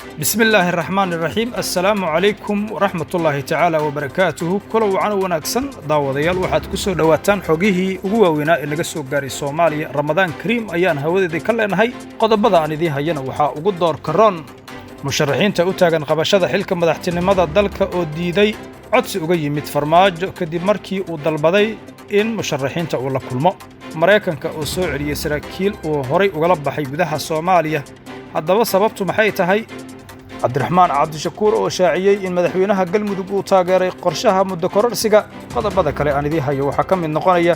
بسم الله الرحمن الرحيم السلام عليكم ورحمة الله تعالى وبركاته كلو عن وناكسن داوديال waxaad ku soo dhawaataan xogihii ugu waaweynaa ee laga soo gaaray Soomaaliya Ramadan Kareem ayaan hawadeeda ka leenahay qodobada aan idin hayana waxa ugu door karoon musharaxiinta u taagan qabashada xilka madaxtinimada dalka oo diiday codsi uga yimid farmaajo kadib markii uu dalbaday in musharaxiinta uu la kulmo Mareykanka oo soo celiyay saraakiil oo horay uga baxay gudaha Soomaaliya haddaba sababtu maxay tahay cabdiraxmaan cabdishakuur oo shaaciyay in madaxweynaha galmudug uu taageeray qorshaha muddo kororsiga qodobada kale aan idin hayo waxa ka mid noqonaya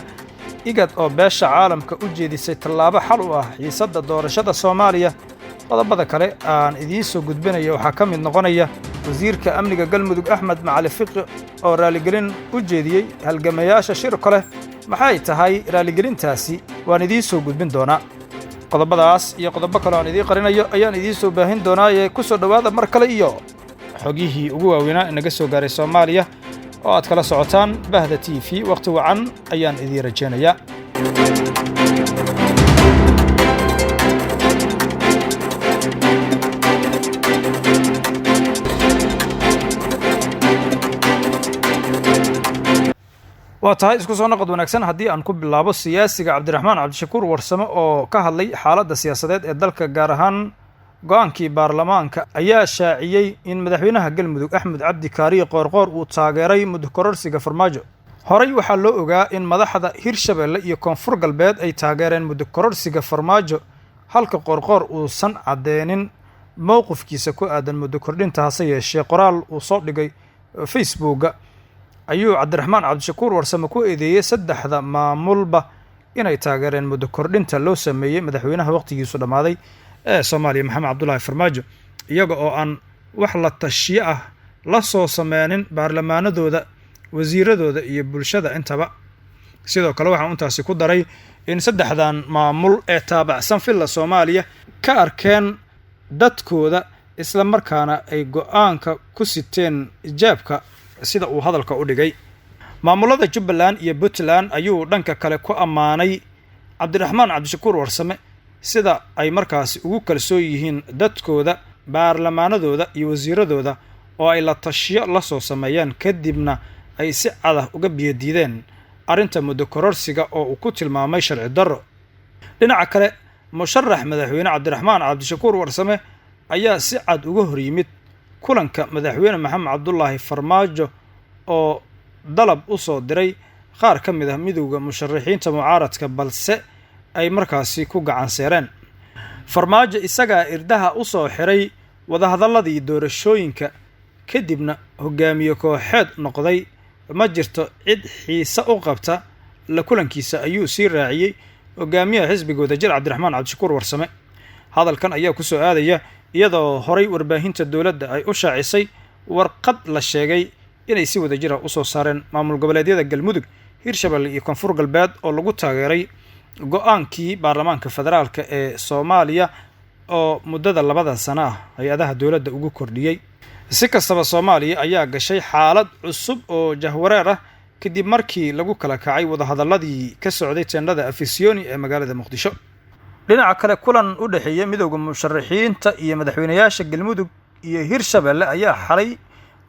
igad oo beesha caalamka u jeedisay tallaabo xal u ah xiisadda doorashada Soomaaliya qodobada kale aan idin soo gudbinayo waxa ka mid noqonaya wasiirka amniga galmudug Axmed Macali Fiqi oo raaligelin u jeediyay halgamayaasha shirka leh maxay tahay raaligelintaasi waan idin soo gudbin doonaa qodobadaas iyo qodobo kale aan idin qarinayo ayaan idin soo baahin doonaa ee ku soo dhawaada mar kale iyo xogihii ugu waaweynaa ee naga soo gaaray Soomaaliya oo aad kala socotaan Bahda TV waqti wacan ayaan idin rajeenayaa وتهاي isku soo noqod wanaagsan hadii aan ku bilaabo siyaasiga Cabdiraxmaan Cabdishakuur warsamo oo ka hadlay xaaladda siyaasadeed ee dalka gaar ahaan go'aankii baarlamaanka ayaa shaaciyay in madaxweynaha galmudug Axmed Cabdi Kaariye Qoorqoor uu taageeray muddo kororsiga farmaajo horay waxa loo ogaa in madaxda Hirshabelle iyo Koonfur Galbeed ay taageereen muddo kororsiga farmaajo halka Qoorqoor uu san cadeenin mowqifkiisa ku aadan muddo kordhinta hase yeeshee qoraal uu soo dhigay Facebook ayuu cabdiraxmaan cabdishakuur warsamo ku eedeeyay saddexda maamulba inay taageereen muddo kordhinta loo sameeyay madaxweynaha waqtigiisu dhamaaday ee Soomaaliya Maxamed Cabdullaahi Farmaajo iyaga oo aan wax la tashiyo ah la soo sameeynin baarlamaanadooda wasiiradooda iyo bulshada intaba sidoo kale waxa uu intaasi ku daray in saddexdan maamul ee taabacsan filla Soomaaliya ka arkeen dadkooda isla markaana ay go'aanka ku siteen ijaabka sida uu hadalka u dhigay maamulada Jubbaland iyo Puntland ayuu dhanka kale ku amaanay Cabdiraxmaan Cabdishakuur warsame sida ay markaas ugu kalsoon yihiin dadkooda baarlamaanadooda iyo wasiiradooda oo ay la tashiyo la soo sameeyaan kadibna ay si cad uga biyadiideen arinta muddo kororsiga oo uu ku tilmaamay sharci darro dhinaca kale musharax madaxweyne Cabdiraxmaan Cabdishakuur warsame ayaa si cad uga hor yimid kulanka madaxweyne Maxamed Cabdullaahi Farmaajo oo dalab u soo diray qaar ka mid ah midowga musharaxiinta mucaaradka balse ay markaasi ku gacan seereen Farmaajo isaga irdaha u soo xiray wadahadaladii doorashooyinka kadibna hogaamiye kooxeed noqday ma jirto cid xiisa u qabta la kulankiisa ayuu sii raaciyay hogaamiyaha xisbiga wadajir Cabdiraxmaan Cabdishakuur warsame hadalkan ayaa ku soo aadaya iyadoo horay warbaahinta dawladda ay u shaacisay warqad la sheegay inay si wadajir ah u soo saareen maamul goboleedyada Galmudug Hirshabelle iyo Koonfur Galbeed oo lagu taageeray go'aankii baarlamaanka federaalka ee Soomaaliya oo muddada 2 sano ah hay'adaha dawladda ugu kordhiyay si kastaba Soomaaliya ayaa gashay xaalad cusub oo jahwareer ah kadib markii lagu kala kacay wadahadaladii ka socday teendhada Afisyooni ee magaalada Muqdisho dhinaca kale kulan u dhaxeeyay midowga musharaxiinta iyo madaxweynayaasha galmudug iyo Hirshabelle ayaa xalay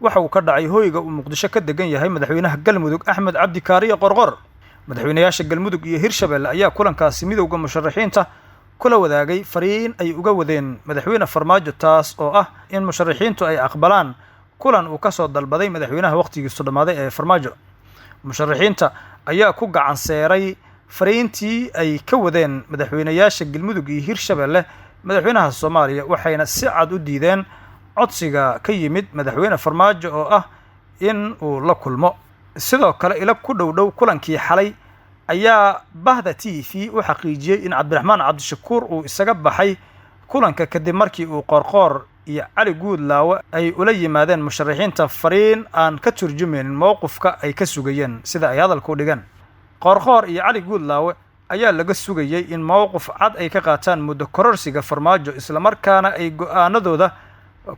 waxa uu ka dhacay hoyga uu Muqdisho ka degan yahay madaxweynaha galmudug Axmed Cabdi Kaariye Qoorqoor madaxweynayaasha galmudug iyo Hirshabelle ayaa kulankaasi midowga musharaxiinta kula wadaagay fariin ay uga wadeen madaxweyne Farmaajo taas oo ah in musharaxiintu ay aqbalaan kulan uu ka soo dalbaday madaxweynaha waqtigiisu dhamaaday ee Farmaajo musharaxiinta ayaa ku gacan seeray fariintii ay ka wadeen madaxweynayaasha galmudug iyo Hirshabelle madaxweynaha Soomaaliya waxayna si cad u diideen codsiga ka yimid madaxweyne Farmaajo oo ah in uu la kulmo sidoo kale ila ku dhow kulankii xalay ayaa Bahda TV u xaqiijiyay in Cabdiraxmaan Cabdishakuur uu isaga baxay kulanka kadib markii uu Qoorqoor iyo Cali Guudlaawe ay ula yimaadeen musharaxiinta fariin aan ka turjumaynin mowqifka ay ka sugayeen sida ay hadalku dhigan Qoorqoor iyo Cali Guudlaawe ayaa laga sugayay in mowqif cad ay ka qaataan muddo kororsiga Farmaajo isla markaana ay go'aanadooda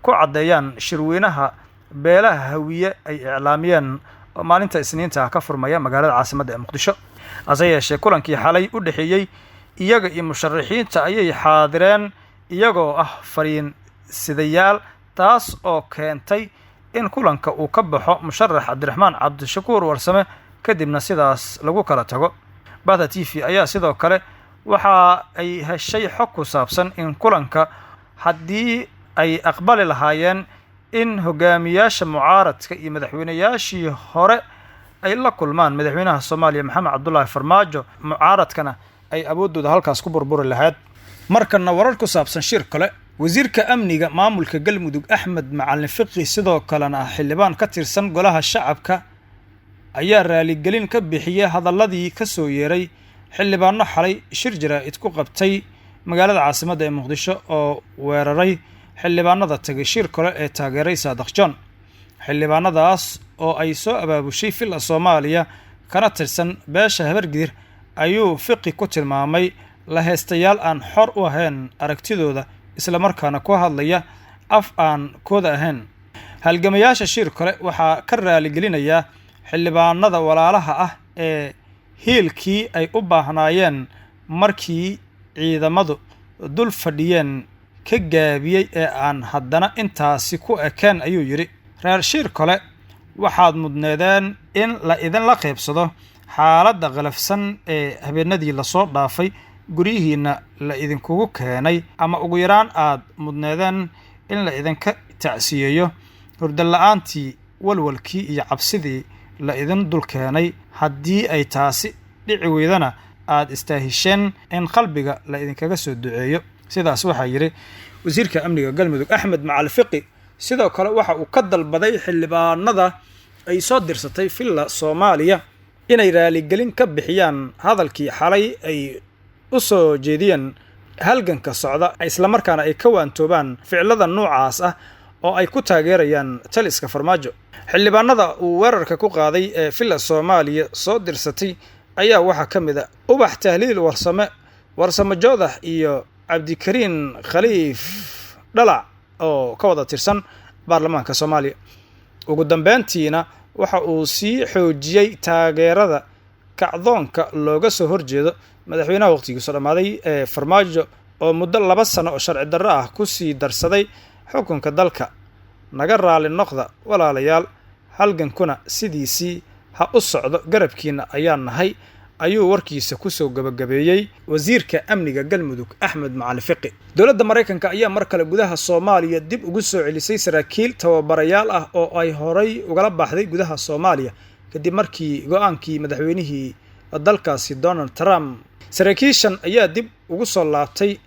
ku cadeeyaan shirweynaha beelaha hawiye ay iclaamiyeen maalinta Isniinta ka furmaya magaalada caasimadda Muqdisho ase yeeshee kulankii xalay u dhaxeeyay iyaga iyo musharaxiinta ayay xaadireen iyagoo ah fariin sidayaal taas oo keentay in kulanka uu ka baxo musharax cabdiraxmaan cabdishakuur warsame kadibna sidaas lagu kala tago. Bahda TV ayaa sidoo kale waxa ay heshay xog ku saabsan in kulanka haddii ay aqbali lahaayeen in hogaamiyaasha mucaaradka iyo madaxweynayaashii hore ay la kulmaan madaxweynaha Soomaaliya Maxamed Cabdullaahi Farmaajo, mucaaradkana ay awoodooda halkaas ku burburi lahayd. markana warar ku saabsan shir kale, wasiirka amniga maamulka Galmudug Axmed Macalin Fiqi sidoo kalena xildhibaan ka tirsan golaha shacabka ayaa raaligelin ka bixiyay hadaladii ka soo yeeray xildhibaano xalay shir jaraa'id ku qabtay magaalada caasimadda ee Muqdisho oo weeraray xildhibaanada tagay shir kale ee taageeray Saadax John. xildhibaanadaas oo ay soo abaabushay filla Soomaaliya kana tirsan beesha Habargidir ayuu Fiqi ku tilmaamay la heestayaal aan xor u ahayn aragtidooda isla markaana ku hadlaya af aan kooda ahayn. halgamayaasha shir kale waxaa ka raaligelinaya xildhibaanada walaalaha ah ee hiilkii ay u baahnaayeen markii ciidamadu dul fadhiyeen ka gaabiyay ee aan haddana intaasi ku ekeen ayuu yiri. reer shir kale waxaad mudneedeen in la idinla qaybsado xaaladda qalafsan ee habeenadii la soo dhaafay gurihiina la idinkugu keenay, ama ugu yaraan aad mudneedeen in la idinka tacsiyeeyo hurdo la'aantii, walwalkii iyo cabsidii la idin dul keenay. haddii ay taasi dhici weydana aad istaahisheen in qalbiga la idinkaga soo duceeyo. sidaas waxaa yiri wasiirka amniga Galmudug Axmed Macalin Fiqi. sidoo kale waxa uu ka dalbaday xildhibaanada ay soo dirsatay filla Soomaaliya inay raaligelin ka bixiyaan hadalkii xalay ay u soo jeediyeen halganka socda, isla markaana ay ka waantoobaan ficilada noocaas ah oo ay ku taageerayaan taliska Farmaajo. xildhibaanada uu weerarka ku qaaday ee filla Soomaaliya soo dirsatay ayaa waxa kamid ah Ubax Tahliil Warsame Joodax iyo Cabdikariin Khaliif Dhalac oo ka wada tirsan baarlamaanka Soomaaliya. ugu dambeyntiina waxa uu sii xoojiyay taageerada kacdoonka looga soo horjeedo madaxweynaha waqtigiisa dhamaaday ee Farmaajo oo muddo 2 sano oo sharci darro ah ku sii darsaday xukunka dalka. naga raali noqda walaalayaal, halgankuna sidiisii ha u socdo, garabkiina ayaan nahay, ayuu warkiisa ku soo gabagabeeyay wasiirka amniga Galmudug Axmed Macalin Fiqi. dowladda Mareykanka ayaa mar kale gudaha Soomaaliya dib ugu soo celisay saraakiil tababarayaal ah oo ay horay ugala baxday gudaha Soomaaliya kadib markii go'aankii madaxweynihii dalkaasi Donald Trump. saraakiishan ayaa dib ugu soo laabtay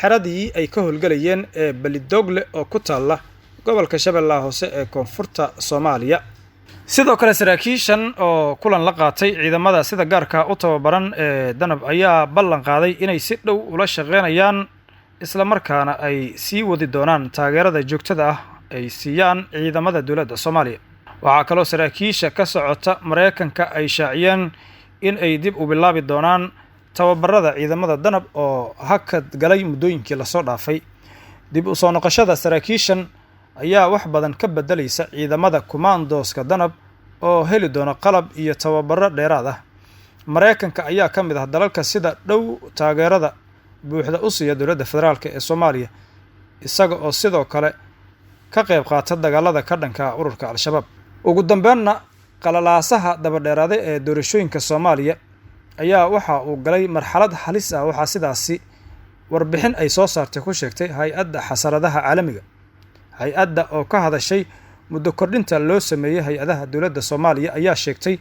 xeradii ay ka howlgalayeen ee Balidogle oo ku taala gobolka Shabeellaha Hoose ee koonfurta Soomaaliya. sidoo kale saraakiishan oo kulan la qaatay ciidamada sida gaarka u tababaran ee Danab ayaa ballan qaaday inay si dhow ula shaqeynayaan isla markaana ay sii wadi doonaan taageerada joogtada ah ay siiyaan ciidamada dowladda Soomaaliya. waxaa kaloo saraakiisha ka socota Mareykanka ay shaaciyeen in ay dib u bilaabi doonaan tababarada ciidamada Danab oo hakad galay muddooyinkii la soo dhaafay. dib u soo noqoshada saraakiishan ayaa wax badan ka bedelaysa ciidamada commandoska Danab oo heli doona qalab iyo tababaro dheeraad ah. Mareykanka ayaa ka mid ah dalalka sida dhow taageerada buuxda u siiya dowladda federaalka ee Soomaaliya, isaga oo sidoo kale ka qayb qaata dagaalada ka dhanka ururka Al-Shabaab. ugu dambeynna qalalaasaha dabadheeraada ee doorashooyinka Soomaaliya ayaa waxa uu galay marxalad halis ah. waxaa sidaasi warbixin ay soo saartay ku sheegtay hay'adda xasaradaha caalamiga. hay-adda oo ka hadashay muddo kordhinta loo sameeyay hay-adaha dowladda Soomaaliya ayaa sheegtay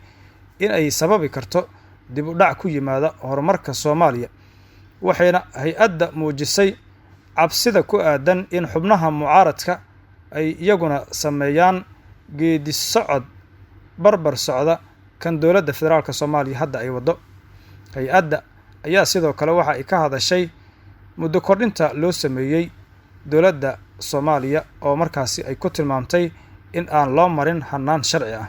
in ay sababi karto dib u dhac ku yimaada horumarka Soomaaliya, waxayna hay-adda muujisay cabsida ku aadan in xubnaha mucaaradka ay iyaguna sameeyaan geedi socod barbar socda kan dowladda federaalka Soomaaliya hadda ay wado. hay-adda ayaa sidoo kale waxa ay ka hadashay muddo kordhinta loo sameeyay dowladda Soomaaliya oo markaasi ay ku tilmaamtay in aan loo marin hannaan sharci ah.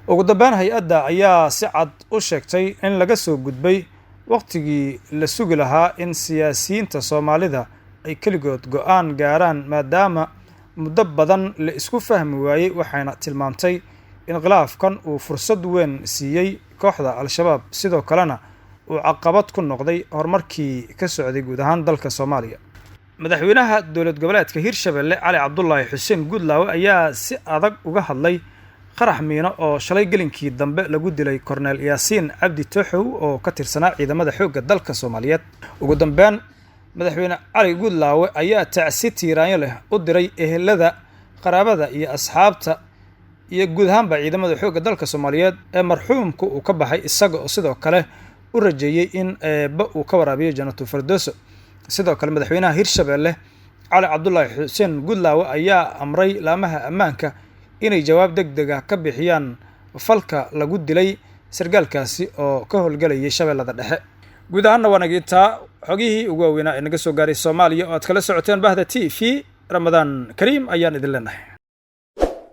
ugu dambeyn hay-adda ayaa si cad u sheegtay in laga soo gudbay waqtigii la sugi lahaa in siyaasiyiinta Soomaalida ay keligood go'aan gaaraan maadaama muddo badan la isku fahmi waayay, waxayna tilmaamtay in khilaafkan uu fursad weyn siiyey kooxda Al-Shabaab, sidoo kalena uu caqabad ku noqday horumarkii ka socday guud ahaan dalka Soomaaliya. madaxweynaha dowlad goboleedka Hirshabelle Cali Cabdullaahi Xuseen Guudlaawe ayaa si adag uga hadlay qarax miino oo shalay gelinkii dambe lagu dilay Korneel Yaasiin Cabdi Tooxow oo ka tirsanaa ciidamada xoogga dalka Soomaaliyeed. Ugu dambeyn madaxweyne Cali Guudlaawe ayaa tacsi tiiraanyo leh u diray ehelada, qaraabada iyo asxaabta iyo guud ahaanba ciidamada xoogga dalka Soomaaliyeed ee marxuumku uu ka baxay, isaga oo sidoo kale u rajeeyay in eebba uu ka waraabiyo Jannatul Firdawso. sidoo kale madaxweynaha Hirshabelle Cali Cabdullaahi Xuseen Guudlaawe ayaa amray laamaha ammaanka inay jawaab degdeg ah ka bixiyaan falka lagu dilay sargaalkaasi oo ka howlgalayay Shabeellada Dhexe. guud ahaanna waa nagintaa xogihii ugu waaweynaa ee naga soo gaaray Soomaaliya oo aad kala socoteen Bahda TV. Ramadaan Kariim ayaan idin leenahay.